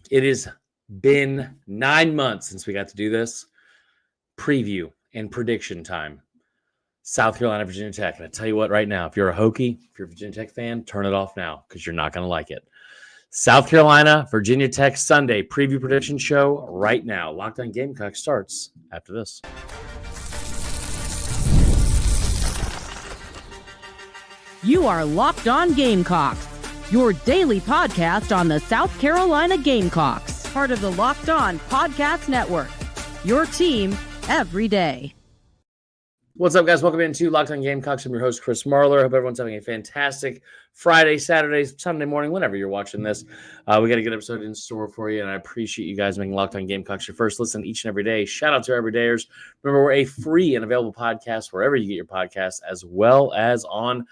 It has been 9 months since we got to do this. Preview and prediction time. South Carolina, Virginia Tech. And I tell you what right now, if you're a Hokie, if you're a Virginia Tech fan, turn it off now because you're not going to like it. South Carolina, Virginia Tech Sunday preview prediction show right now. Locked On Gamecocks starts after this. You are Locked On Gamecocks, your daily podcast on the South Carolina Gamecocks, part of the Locked On Podcast Network, your team every day. What's up, guys? Welcome into Locked On Gamecocks. I'm your host, Chris Marler. Hope everyone's having a fantastic Friday, Saturday, Sunday morning, whenever you're watching this. We got a good episode in store for you, and I appreciate you guys making Locked On Gamecocks your first listen each and every day. Shout out to our everydayers. Remember, we're a free and available podcast wherever you get your podcasts, as well as on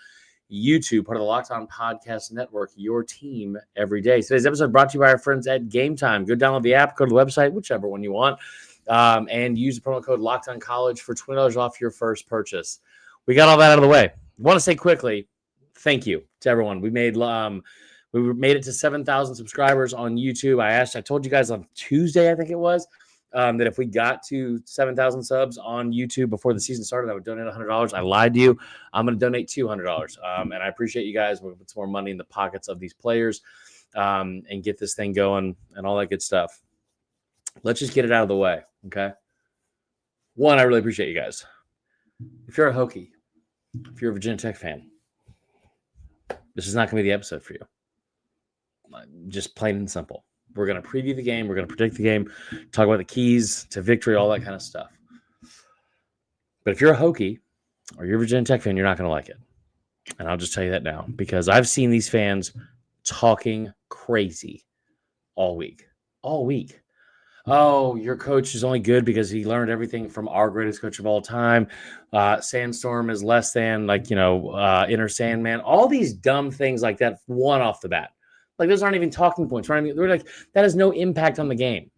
YouTube, part of the Locked On Podcast Network, your team every day. Today's episode brought to you by our friends at Game Time. Go download the app, go to the website, whichever one you want. And use the promo code LOCKEDONCollege for $20 off your first purchase. We got all that out of the way. I want to say quickly, thank you to everyone. We made it to 7,000 subscribers on YouTube. I told you guys on Tuesday, I think it was, that if we got to 7,000 subs on YouTube before the season started, I would donate $100. I lied to you. I'm going to donate $200. And I appreciate you guys. We'll put some more money in the pockets of these players and get this thing going and all that good stuff. Let's just get it out of the way, okay? One, I really appreciate you guys. If you're a Hokie, if you're a Virginia Tech fan, this is not going to be the episode for you. Just plain and simple. We're going to preview the game. We're going to predict the game, talk about the keys to victory, all that kind of stuff. But if you're a Hokie or you're a Virginia Tech fan, you're not going to like it. And I'll just tell you that now because I've seen these fans talking crazy all week. All week. Oh, your coach is only good because he learned everything from our greatest coach of all time. Sandstorm is less than, Inner Sandman. All these dumb things like that, one off the bat. Like, those aren't even talking points. Right? They're like, that has no impact on the game.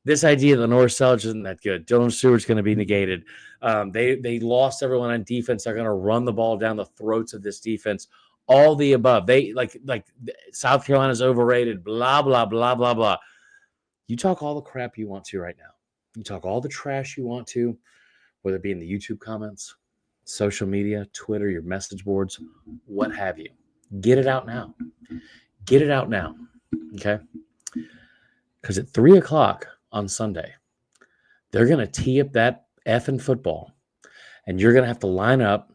This idea that Lenore Sellage isn't that good. Dylan Stewart's going to be negated. They lost everyone on defense. They're going to run the ball down the throats of this defense. All the above. They like South Carolina's overrated. Blah, blah, blah, blah, blah. You talk all the crap you want to right now. You talk all the trash you want to, whether it be in the YouTube comments, social media, Twitter, your message boards, what have you. Get it out now. Get it out now, okay? Because at 3 o'clock on Sunday, they're going to tee up that effing football, and you're going to have to line up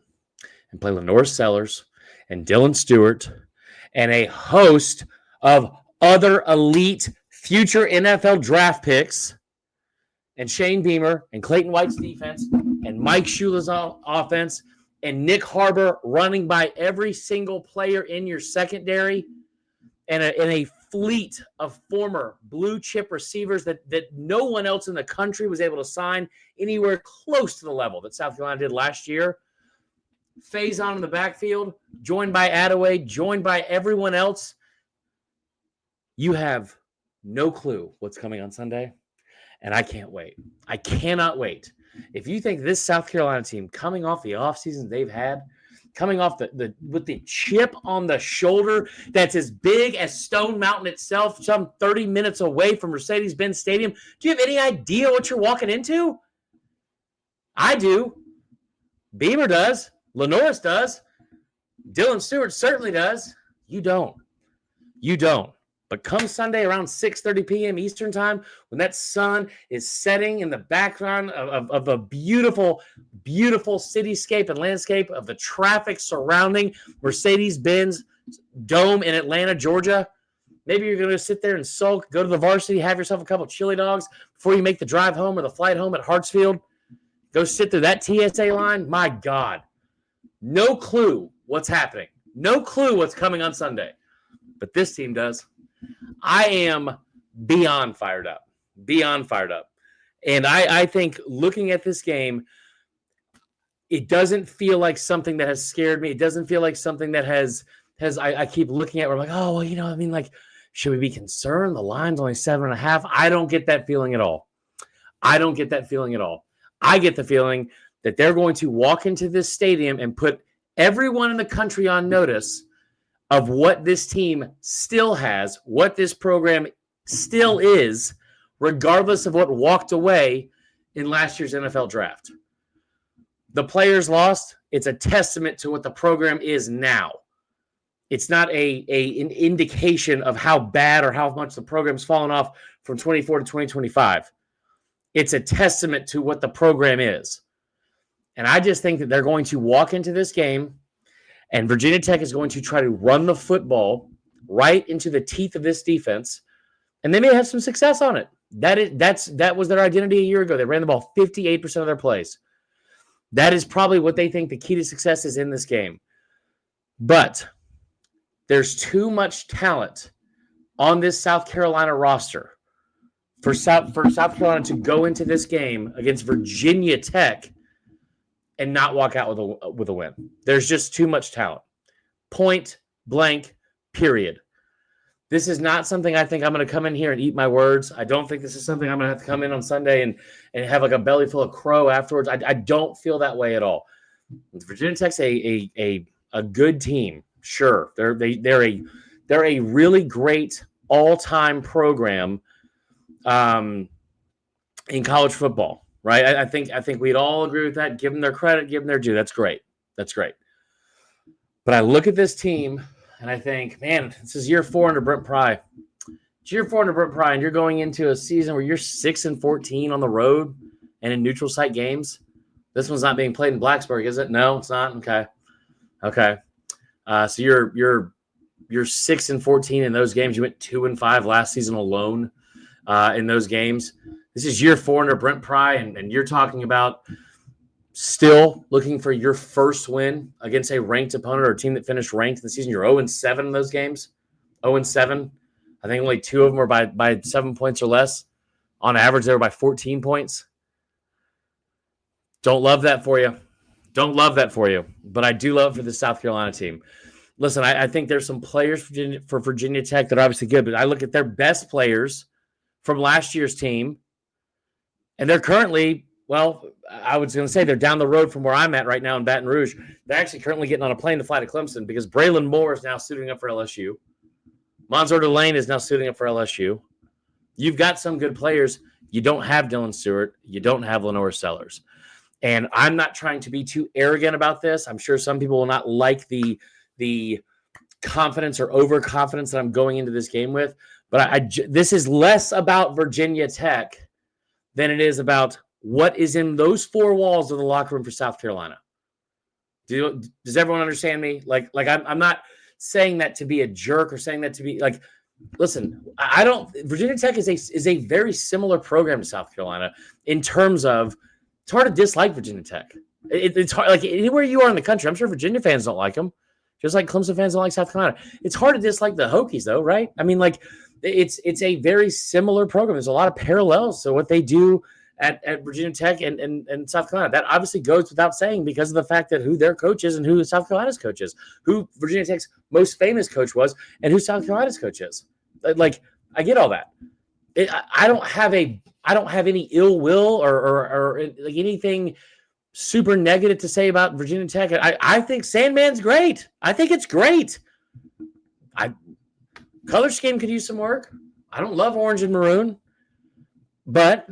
and play Lenore Sellers and Dylan Stewart and a host of other elite future NFL draft picks, and Shane Beamer and Clayton White's defense, and Mike Shula's offense, and Nick Harbor running by every single player in your secondary, and a fleet of former blue chip receivers that no one else in the country was able to sign anywhere close to the level that South Carolina did last year. Faison in the backfield, joined by Attaway, joined by everyone else. You have no clue what's coming on Sunday, and I can't wait. I cannot wait. If you think this South Carolina team, coming off the offseason they've had, coming off with the chip on the shoulder that's as big as Stone Mountain itself, some 30 minutes away from Mercedes-Benz Stadium, do you have any idea what you're walking into? I do. Beamer does. Lenoris does. Dylan Stewart certainly does. You don't. You don't. But come Sunday around 6:30 p.m. Eastern time, when that sun is setting in the background of a beautiful, beautiful cityscape and landscape of the traffic surrounding Mercedes-Benz Dome in Atlanta, Georgia, maybe you're going to sit there and sulk, go to the varsity, have yourself a couple chili dogs before you make the drive home or the flight home at Hartsfield. Go sit through that TSA line. My God. No clue what's happening. No clue what's coming on Sunday. But this team does. I am beyond fired up. Beyond fired up. And I think looking at this game, it doesn't feel like something that has scared me. It doesn't feel like something that I keep looking at where I'm like, oh, well, should we be concerned? The line's only 7.5. I don't get that feeling at all. I get the feeling that they're going to walk into this stadium and put everyone in the country on notice of what this team still has, what this program Still is, regardless of what walked away in last year's NFL draft. The players lost. It's a testament to what the program is now. It's not an indication of how bad or how much the program's fallen off from 24 to 2025. It's a testament to what the program is. And I just think that they're going to walk into this game and Virginia Tech is going to try to run the football right into the teeth of this defense, and they may have some success on it. That was their identity a year ago. They ran the ball 58% of their plays. That is probably what they think the key to success is in this game. But there's too much talent on this South Carolina roster for South Carolina to go into this game against Virginia Tech and not walk out with a win. There's just too much talent. Point blank, period. This is not something I think I'm going to come in here and eat my words. I don't think this is something I'm going to have to come in on Sunday and have like a belly full of crow afterwards. I don't feel that way at all. Virginia Tech's a good team. Sure. They're a really great all-time program in college football. Right, I think we'd all agree with that. Give them their credit, give them their due. That's great. But I look at this team and I think, man, this is year 4 under Brent Pry. It's year 4 under Brent Pry, and you're going into a season where you're 6-14 on the road and in neutral site games. This one's not being played in Blacksburg, is it? No, it's not. Okay. So you're 6-14 in those games. You went 2-5 last season alone in those games. This is year 4 under Brent Pry, and you're talking about still looking for your first win against a ranked opponent or a team that finished ranked in the season. You're 0-7 in those games. 0-7. I think only 2 of them were by 7 points or less. On average, they were by 14 points. Don't love that for you. But I do love it for the South Carolina team. Listen, I think there's some players for Virginia Tech that are obviously good, but I look at their best players from last year's team, and they're currently, well, I was going to say they're down the road from where I'm at right now in Baton Rouge. They're actually currently getting on a plane to fly to Clemson because Braylon Moore is now suiting up for LSU. Monzor Delane is now suiting up for LSU. You've got some good players. You don't have Dylan Stewart. You don't have Lenore Sellers. And I'm not trying to be too arrogant about this. I'm sure some people will not like the confidence or overconfidence that I'm going into this game with. But this is less about Virginia Tech than it is about what is in those 4 walls of the locker room for South Carolina. Does everyone understand me? Like I'm not saying that to be a jerk or saying that to be like, listen, Virginia Tech is a very similar program to South Carolina in terms of it's hard to dislike Virginia Tech. It's hard, like anywhere you are in the country. I'm sure Virginia fans don't like them, just like Clemson fans don't like South Carolina. It's hard to dislike the Hokies though, right? I mean, like it's a very similar program. There's a lot of parallels to what they do at Virginia Tech and South Carolina. That obviously goes without saying because of the fact that who their coach is and who South Carolina's coach is, who Virginia Tech's most famous coach was, and who South Carolina's coach is. Like, I get all that. I don't have any ill will or like anything super negative to say about Virginia Tech. I think Sandman's great. I think it's great. Color scheme could use some work. I don't love orange and maroon, but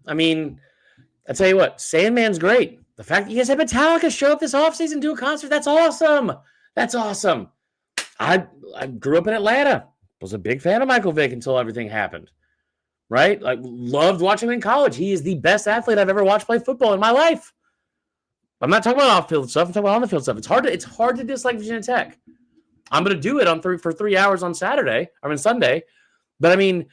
I mean, I tell you what, Sandman's great. The fact that you guys had Metallica show up this offseason, do a concert, that's awesome. That's awesome. I grew up in Atlanta. Was a big fan of Michael Vick until everything happened. Right? Like, loved watching him in college. He is the best athlete I've ever watched play football in my life. I'm not talking about off-field stuff. I'm talking about on-the-field stuff. It's hard to dislike Virginia Tech. I'm going to do it for 3 hours on Sunday. But I mean,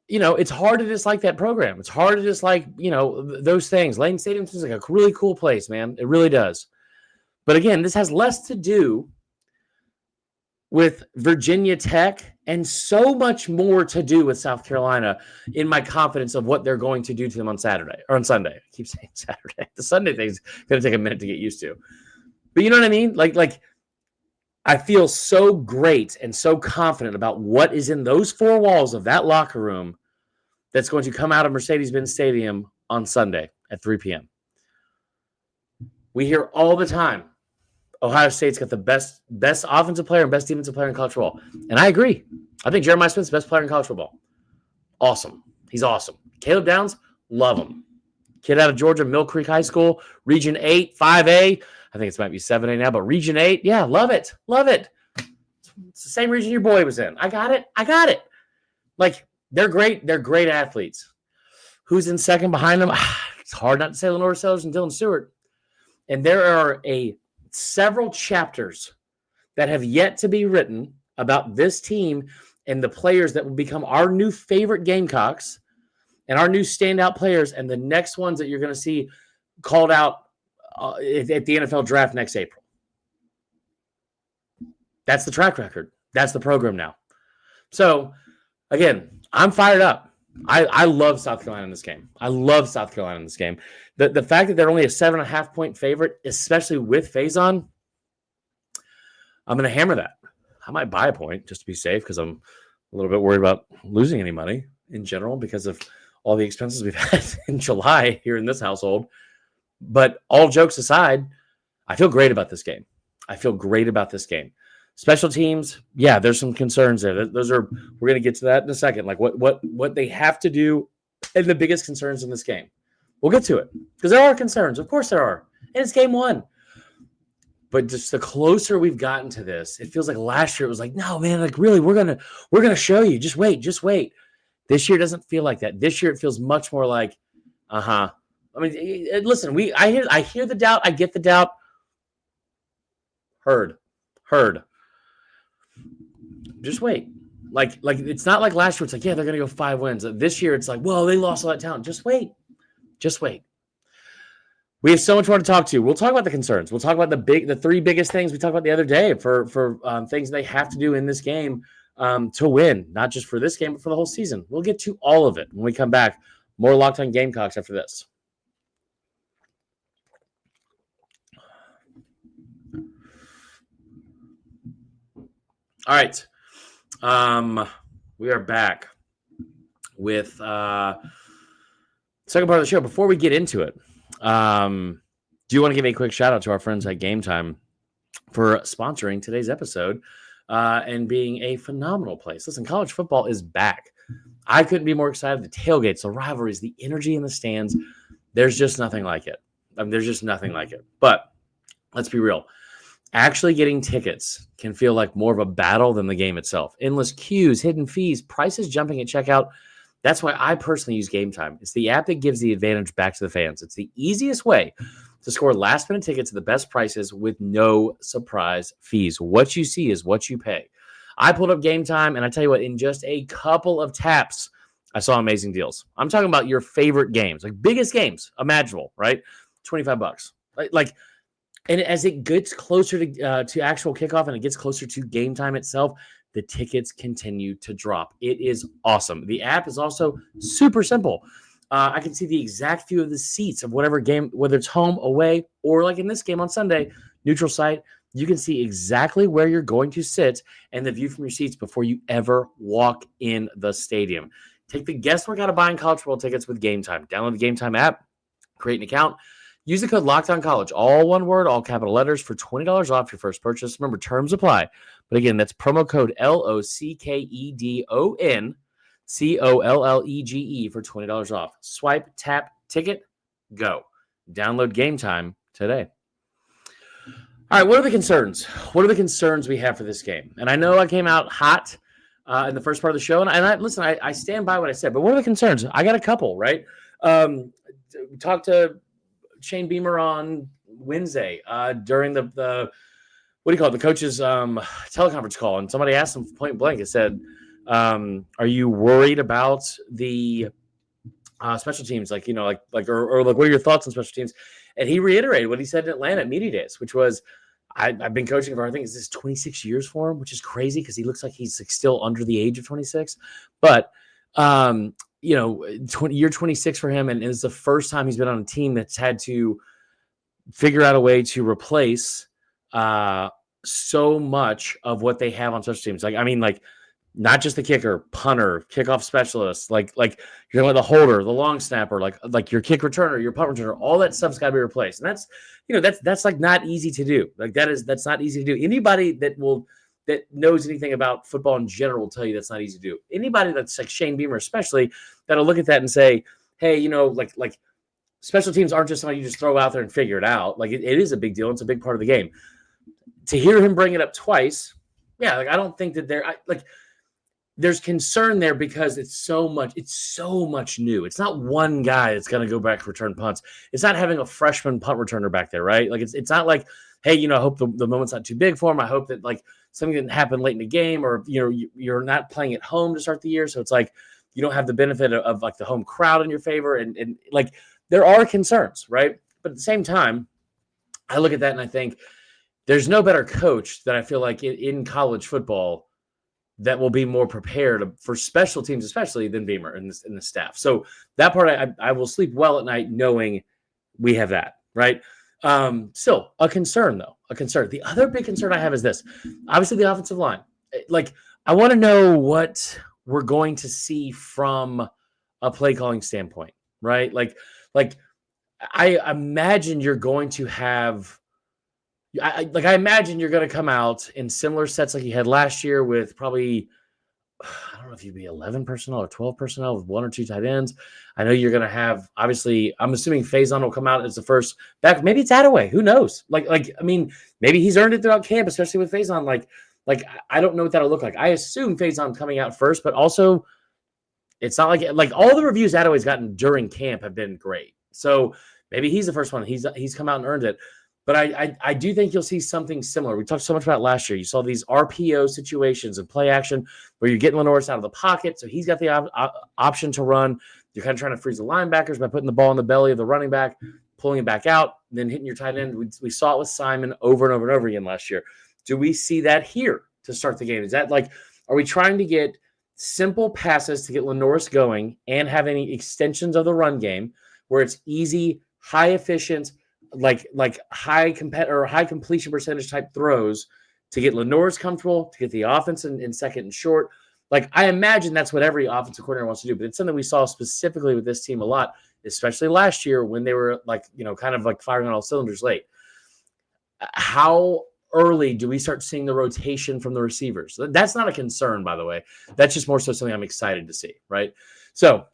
it's hard to dislike that program. It's hard to dislike, those things. Lane Stadium seems like a really cool place, man. It really does. But again, this has less to do with Virginia Tech and so much more to do with South Carolina in my confidence of what they're going to do to them on Saturday or on Sunday. I keep saying Saturday. The Sunday thing's going to take a minute to get used to. But you know what I mean? Like I feel so great and so confident about what is in those 4 walls of that locker room that's going to come out of Mercedes-Benz Stadium on Sunday at 3 p.m. We hear all the time, Ohio State's got the best offensive player and best defensive player in college football. And I agree. I think Jeremiah Smith's the best player in college football. awesome. He's awesome. Caleb Downs, love him. Kid out of Georgia, Mill Creek High School, Region 8, 5A. I think it might be 7A now, but Region 8, yeah, love it. Love it. It's the same region your boy was in. I got it. Like, they're great. They're great athletes. Who's in second behind them? It's hard not to say Lenore Sellers and Dylan Stewart. And there are several chapters that have yet to be written about this team and the players that will become our new favorite Gamecocks and our new standout players, and the next ones that you're going to see called out at the NFL draft next April. That's the track record. That's the program now. So, again, I'm fired up. I love South Carolina in this game. The fact that they're only a 7.5-point favorite, especially with Faison, I'm going to hammer that. I might buy a point just to be safe because I'm a little bit worried about losing any money in general because of all the expenses we've had in July here in this household. But all jokes aside, I feel great about this game. Special teams, yeah, there's some concerns there. We're going to get to that in a second. Like what they have to do and the biggest concerns in this game. We'll get to it because there are concerns. Of course there are. And it's game one. But just the closer we've gotten to this, it feels like last year it was like, no, man, like really, we're gonna show you. Just wait. This year doesn't feel like that. This year it feels much more like, I mean, listen, I hear the doubt. I get the doubt. Heard. Just wait. Like it's not like last year. It's like, yeah, they're gonna go 5 wins. This year it's like, well, they lost all that talent. Just wait. We have so much more to talk to. We'll talk about the concerns. We'll talk about the 3 biggest things we talked about the other day for things they have to do in this game to win, not just for this game, but for the whole season. We'll get to all of it when we come back. More Locked On Gamecocks after this. All right. We are back with second part of the show. Before we get into it, do you want to give a quick shout out to our friends at Game Time for sponsoring today's episode and being a phenomenal place? Listen, college football is back. I couldn't be more excited. The tailgates, the rivalries, the energy in the stands. There's just nothing like it. But let's be real. Actually getting tickets can feel like more of a battle than the game itself. Endless queues, hidden fees, prices jumping at checkout. That's why I personally use Game Time. It's the app that gives the advantage back to the fans. It's the easiest way to score last-minute tickets at the best prices with no surprise fees. What you see is what you pay. I pulled up Game Time, and I tell you what, in just a couple of taps, I saw amazing deals. I'm talking about your favorite games, like biggest games imaginable, right? $25. And as it gets closer to actual kickoff and it gets closer to game time itself, the tickets continue to drop. It is awesome. The app is also super simple. I can see the exact view of the seats of whatever game, whether it's home, away, or like in this game on Sunday, neutral site. You can see exactly where you're going to sit and the view from your seats before you ever walk in the stadium. Take the guesswork out of buying college football tickets with Game Time. Download the Game Time app, create an account. Use the code LOCKEDONCollege, all one word, all capital letters, for $20 off your first purchase. Remember, terms apply. But again, that's promo code LOCKEDONCOLLEGE for $20 off. Swipe, tap, ticket, go. Download Game Time today. All right, what are the concerns? What are the concerns we have for this game? And I know I came out hot in the first part of the show, and I stand by what I said, but what are the concerns? I got a couple, right? Talked to Shane Beamer on Wednesday during the what do you call it, the coach's teleconference call, and somebody asked him point blank. It said, "Are you worried about the special teams? Or what are your thoughts on special teams?" And he reiterated what he said in Atlanta at Media Days, which was, "I've been coaching for, I think, is this 26 years for him, which is crazy because he looks like he's still under the age of 26, but." Year 26 for him, and it's the first time he's been on a team that's had to figure out a way to replace so much of what they have on special teams. Not just the kicker, punter, kickoff specialist, like you're going to the holder, the long snapper, like your kick returner, your punt returner, all that stuff's got to be replaced. And that's like not easy to do. That's not easy to do. Anybody that that knows anything about football in general will tell you that's not easy to do. Anybody that's like Shane Beamer, especially, that'll look at that and say, hey, like special teams aren't just something you just throw out there and figure it out. Like it is a big deal. It's a big part of the game. To hear him bring it up twice, yeah, like I don't think that there's concern there because it's so much new. It's not one guy that's going to go back return punts. It's not having a freshman punt returner back there, right? Like it's not like, hey, I hope the moment's not too big for him. I hope that like something didn't happen late in the game, or you're not playing at home to start the year, so it's like you don't have the benefit of like the home crowd in your favor, and like there are concerns, right? But at the same time, I look at that and I think there's no better coach that I feel like in college football that will be more prepared for special teams, especially than Beamer and the staff. So that part, I will sleep well at night knowing we have that, right? Still a concern though, The other big concern I have is this, obviously the offensive line. Like I want to know what we're going to see from a play calling standpoint, right? Like I imagine you're going to have, I imagine you're going to come out in similar sets like you had last year with probably, I don't know if you'd be 11 personnel or 12 personnel with one or two tight ends. I know you're going to have, obviously, I'm assuming Faison will come out as the first back. Maybe it's Attaway. Who knows? I mean, maybe he's earned it throughout camp, especially with Faison. Like I don't know what that'll look like. I assume Faison coming out first, but also it's not like all the reviews Attaway's gotten during camp have been great. So maybe he's the first one. He's come out and earned it. But I do think you'll see something similar. We talked so much about last year. You saw these RPO situations and play action where you're getting Lenoris out of the pocket, so he's got the option to run. You're kind of trying to freeze the linebackers by putting the ball in the belly of the running back, pulling it back out, then hitting your tight end. We saw it with Simon over and over and over again last year. Do we see that here to start the game? Is that like, are we trying to get simple passes to get Lenoris going and have any extensions of the run game where it's easy, high efficient, like high completion percentage type throws to get Lenoris comfortable, to get the offense in second and short? Like I imagine that's what every offensive coordinator wants to do, but it's something we saw specifically with this team a lot, especially last year when they were like, kind of like firing on all cylinders late. How early do we start seeing the rotation from the receivers? That's not a concern, by the way. That's just more so something I'm excited to see, right? So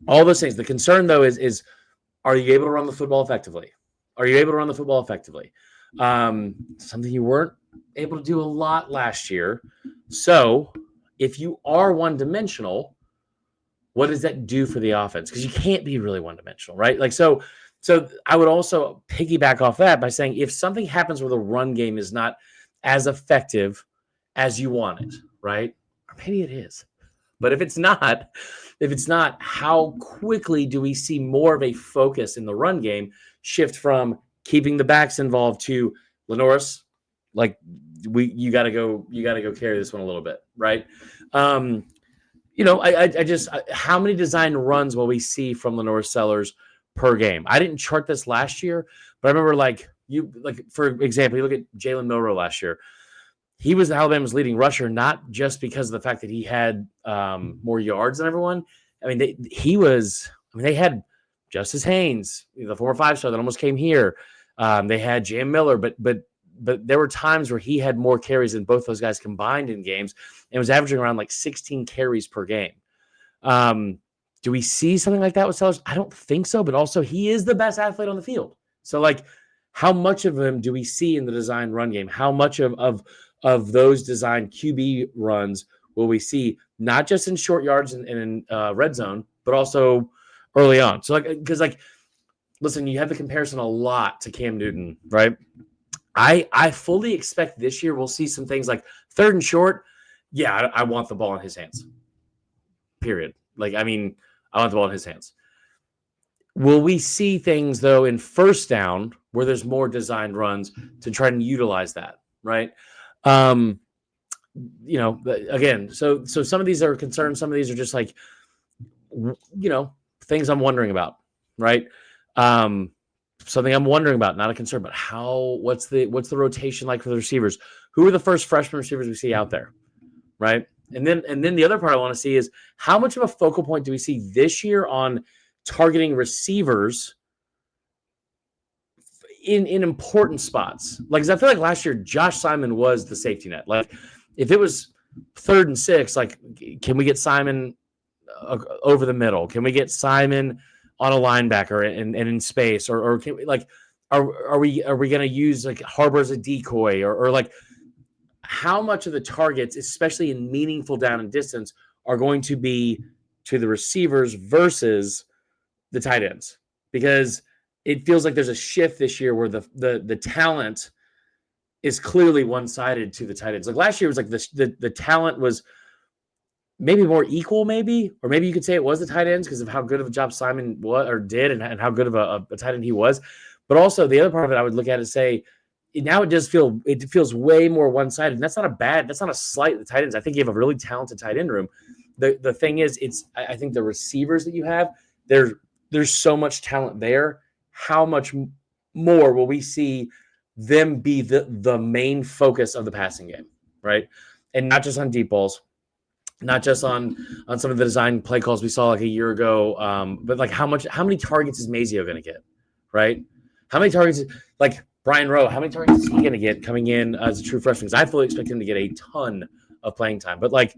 all those things. The concern though is are you able to run the football effectively? Something you weren't able to do a lot last year. So if you are one-dimensional, what does that do for the offense? Because you can't be really one-dimensional, right? Like so I would also piggyback off that by saying if something happens where the run game is not as effective as you want it, right? Or maybe it is. But if it's not, how quickly do we see more of a focus in the run game shift from keeping the backs involved to Lenoris? Like you got to go carry this one a little bit, right? How many design runs will we see from Lenoris Sellers per game? I didn't chart this last year, but I remember for example, you look at Jalen Milroe last year. He was Alabama's leading rusher, not just because of the fact that he had more yards than everyone. I mean, they had Justice Haynes, the former 5-star that almost came here. They had Jam Miller, but there were times where he had more carries than both those guys combined in games, and was averaging around like 16 carries per game. Do we see something like that with Sellers? I don't think so, but also he is the best athlete on the field. So like, how much of him do we see in the design run game? How much of those design QB runs will we see, not just in short yards and in red zone, but also early on? So listen, you have the comparison a lot to Cam Newton, right? I fully expect this year we'll see some things like third and short. Yeah, I want the ball in his hands. Period. I want the ball in his hands. Will we see things, though, in first down where there's more designed runs to try and utilize that, right? Again, so some of these are concerns. Some of these are just things I'm wondering about, right? Something I'm wondering about, not a concern, but what's the rotation like for the receivers? Who are the first freshman receivers we see out there, right? And then the other part I want to see is how much of a focal point do we see this year on targeting receivers in important spots. Like, 'cause I feel like last year Josh Simon was the safety net. Like, if it was 3rd and 6, like, can we get Simon over the middle? Can we get Simon on a linebacker and in space, or can we, like, are we going to use like Harbor as a decoy, or like how much of the targets, especially in meaningful down and distance, are going to be to the receivers versus the tight ends? Because it feels like there's a shift this year where the talent is clearly one-sided to the tight ends. Like last year was like the talent was maybe more equal, maybe, or maybe you could say it was the tight ends because of how good of a job Simon was or did, and how good of a tight end he was. But also the other part of it, I would look at it and say, now it feels way more one-sided. And that's not a slight at the tight ends. I think you have a really talented tight end room. The thing is, I think the receivers that you have, there's so much talent there. How much more will we see them be the main focus of the passing game, right? And not just on deep balls, not just on some of the design play calls we saw like a year ago, but like how many targets is Mazio going to get, right? How many targets, like Brian Rowe, how many targets is he going to get coming in as a true freshman? Because I fully expect him to get a ton of playing time. But like,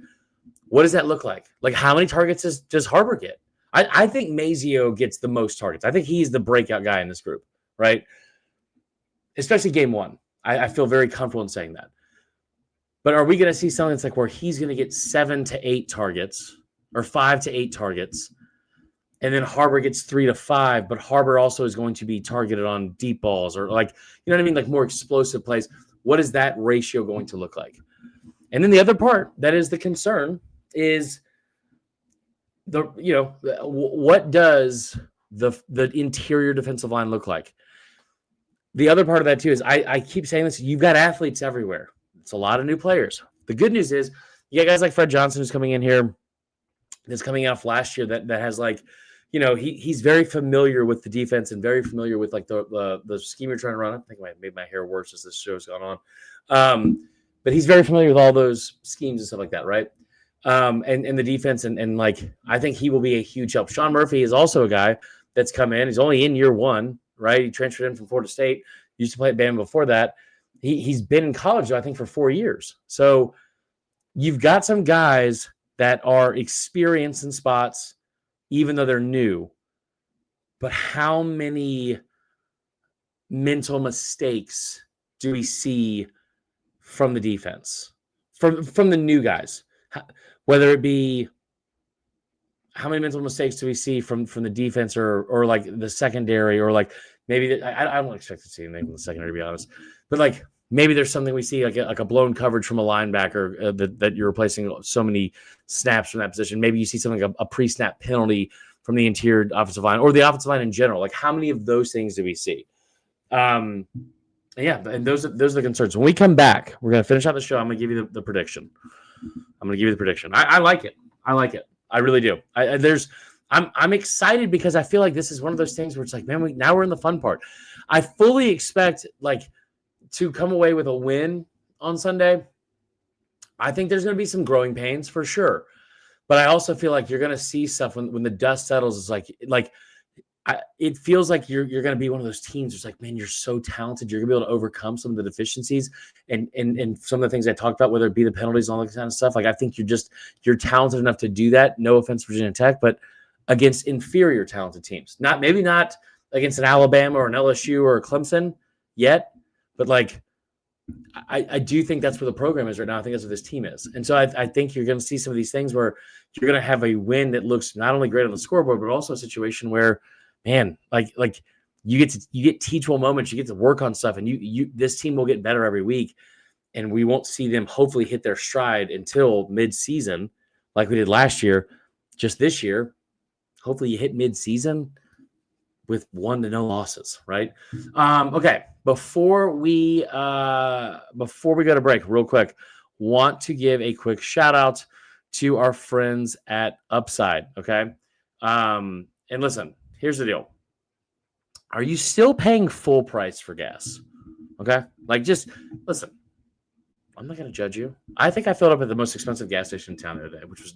what does that look like? Like, how many targets does Harbor get? I think Mazio gets the most targets. I think he's the breakout guy in this group, right? Especially game one. I feel very comfortable in saying that. But are we going to see something that's like where he's going to get 7 to 8 targets or 5 to 8 targets, and then Harbor gets 3 to 5, but Harbor also is going to be targeted on deep balls or like, you know what I mean? Like more explosive plays. What is that ratio going to look like? And then the other part that is the concern is what does the interior defensive line look like? The other part of that too is I keep saying this, you've got athletes everywhere. It's a lot of new players. The good news is you got guys like Fred Johnson who's coming in here, that's coming out last year that has like, he's very familiar with the defense and very familiar with like the scheme you're trying to run. I think I made my hair worse as this show's gone on. But he's very familiar with all those schemes and stuff like that, right? And the defense and like I think he will be a huge help. Sean Murphy is also a guy that's come in. He's only in year one, right? He transferred in from Florida State. Used to play at Bama before that. He's been in college, I think, for 4 years. So you've got some guys that are experienced in spots, even though they're new. But how many mental mistakes do we see from the defense, from the new guys? Whether it be how many mental mistakes do we see from the defense or like the secondary, or like maybe I don't expect to see anything from the secondary, to be honest. But like maybe there's something we see like a blown coverage from a linebacker that you're replacing so many snaps from that position. Maybe you see something like a pre-snap penalty from the interior offensive line or the offensive line in general. Like how many of those things do we see? Yeah, and those are the concerns. When we come back, we're going to finish out the show. I'm going to give you the prediction. I like it. I really do. I'm excited because I feel like this is one of those things where it's like, man, now we're in the fun part. I fully expect like to come away with a win on Sunday. I think there's going to be some growing pains for sure, but I also feel like you're going to see stuff when the dust settles. It's like it feels like you're going to be one of those teams. It's like, man, you're so talented. You're going to be able to overcome some of the deficiencies and some of the things I talked about, whether it be the penalties and all that kind of stuff. Like, I think you're talented enough to do that. No offense, Virginia Tech, but against inferior talented teams, maybe not against an Alabama or an LSU or a Clemson yet, but like, I do think that's where the program is right now. I think that's where this team is. And so I think you're going to see some of these things where you're going to have a win that looks not only great on the scoreboard, but also a situation where, man, like you get teachable moments, you get to work on stuff, and this team will get better every week, and we won't see them hopefully hit their stride until mid-season like we did last year. Just this year, hopefully you hit mid-season with 1 to no losses, right? Okay, before we go to break, real quick, want to give a quick shout out to our friends at Upside. Okay, and listen. Here's the deal. Are you still paying full price for gas? Okay? Like, just listen. I'm not going to judge you. I think I filled up at the most expensive gas station in town the other day, which was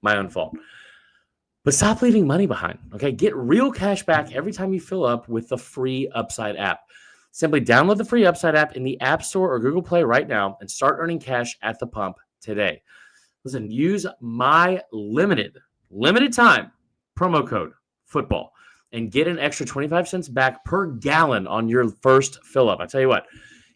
my own fault. But stop leaving money behind. Okay? Get real cash back every time you fill up with the free Upside app. Simply download the free Upside app in the App Store or Google Play right now and start earning cash at the pump today. Listen, use my limited time promo code football and get an extra 25 cents back per gallon on your first fill up. I tell you what,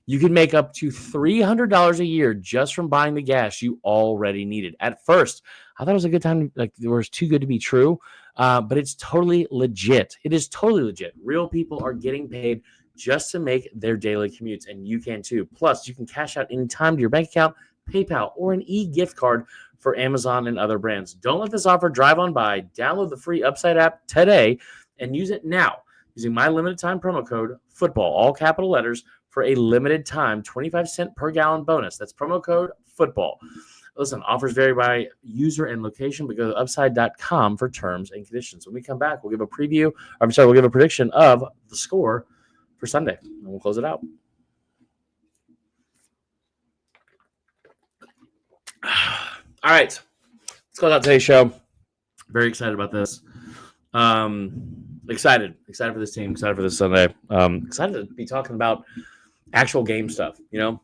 you can make up to $300 a year just from buying the gas you already needed. At first, I thought it was a good time, like it was too good to be true, but it's totally legit. It is totally legit. Real people are getting paid just to make their daily commutes, and you can too. Plus, you can cash out anytime to your bank account, PayPal, or an e-gift card for Amazon and other brands. Don't let this offer drive on by. Download the free Upside app today and use it now using my limited time promo code football, all capital letters, for a limited time 25-cent per gallon bonus. That's promo code football. Listen, offers vary by user and location, but go to upside.com for terms and conditions. When we come back, we'll give a prediction of the score for Sunday, and we'll close it out. All right, let's close out today's show. Very excited about this. Excited for this team. Excited for this Sunday. Excited to be talking about actual game stuff. You know,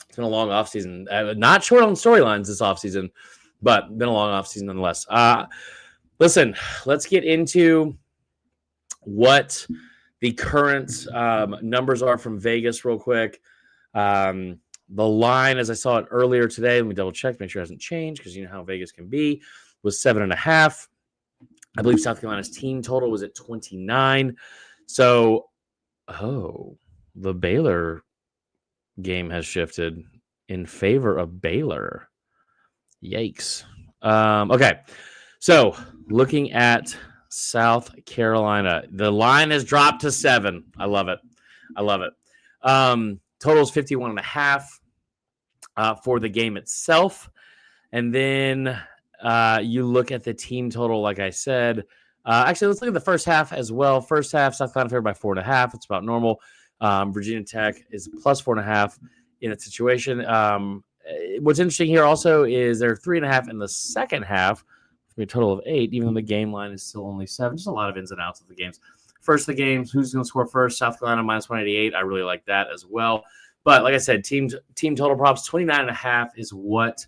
it's been a long offseason. Not short on storylines this offseason, but been a long offseason nonetheless. Listen, let's get into what the current numbers are from Vegas real quick. The line, as I saw it earlier today, let me double check, make sure it hasn't changed, because you know how Vegas can be, was 7.5. I believe South Carolina's team total was at 29. So, the Baylor game has shifted in favor of Baylor. Yikes. Okay. So, looking at South Carolina, the line has dropped to 7. I love it. Total is 51.5 for the game itself. And then you look at the team total, like I said. Actually, let's look at the first half as well. First half, South Carolina favored by 4.5. It's about normal. Virginia Tech is plus 4.5 in that situation. What's interesting here also is they're 3.5 in the second half, for a total of 8, even though the game line is still only 7. Just a lot of ins and outs of the games. First of the games, who's going to score first? South Carolina minus 188. I really like that as well. But like I said, team total props, 29.5 is what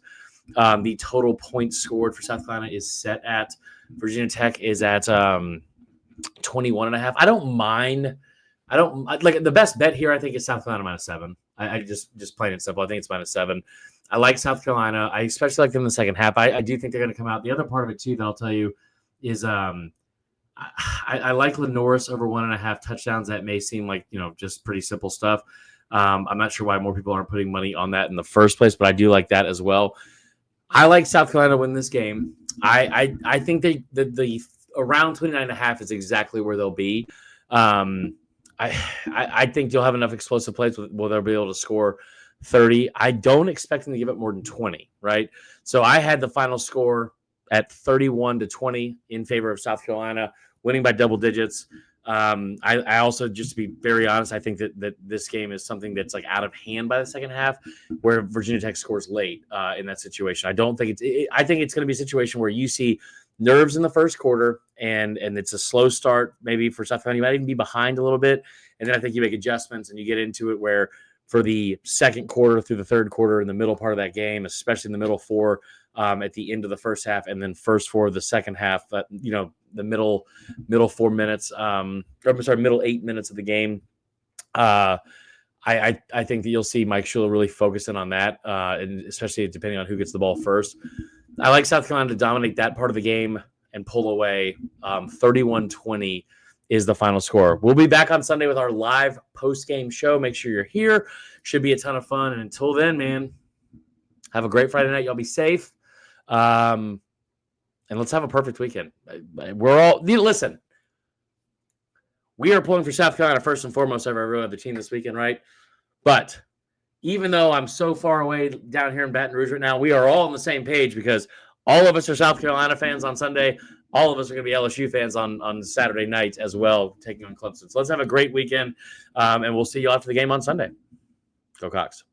the total points scored for South Carolina is set at. Virginia Tech is at 21.5. I don't mind. Like the best bet here, I think, is South Carolina minus 7. I just plain and simple. I think it's minus 7. I like South Carolina. I especially like them in the second half. I do think they're going to come out. The other part of it, too, that I'll tell you is I like Lenoris over 1.5 touchdowns. That may seem like, just pretty simple stuff. I'm not sure why more people aren't putting money on that in the first place, but I do like that as well. I like South Carolina to win this game. I think the around 29.5 is exactly where they'll be. I think you'll have enough explosive plays where they'll be able to score 30. I don't expect them to give up more than 20, right? So I had the final score at 31-20 in favor of South Carolina, winning by double digits. I also, just to be very honest, I think that this game is something that's like out of hand by the second half, where Virginia Tech scores late in that situation. I think it's going to be a situation where you see nerves in the first quarter and it's a slow start maybe for South Carolina. You might even be behind a little bit, and then I think you make adjustments and you get into it where for the second quarter through the third quarter, in the middle part of that game, especially in the middle four at the end of the first half, and then first four of the second half, the middle 4 minutes, middle 8 minutes of the game. I think that you'll see Mike Shula really focusing on that, and especially depending on who gets the ball first. I like South Carolina to dominate that part of the game and pull away. 31-20 is the final score. We'll be back on Sunday with our live post-game show. Make sure you're here. Should be a ton of fun. And until then, man, have a great Friday night. Y'all be safe. And let's have a perfect weekend. Listen, we are pulling for South Carolina first and foremost over every other team this weekend, right? But even though I'm so far away down here in Baton Rouge right now, we are all on the same page because all of us are South Carolina fans on Sunday. All of us are going to be LSU fans on Saturday night as well, taking on Clemson. So let's have a great weekend, and we'll see you after the game on Sunday. Go Cox.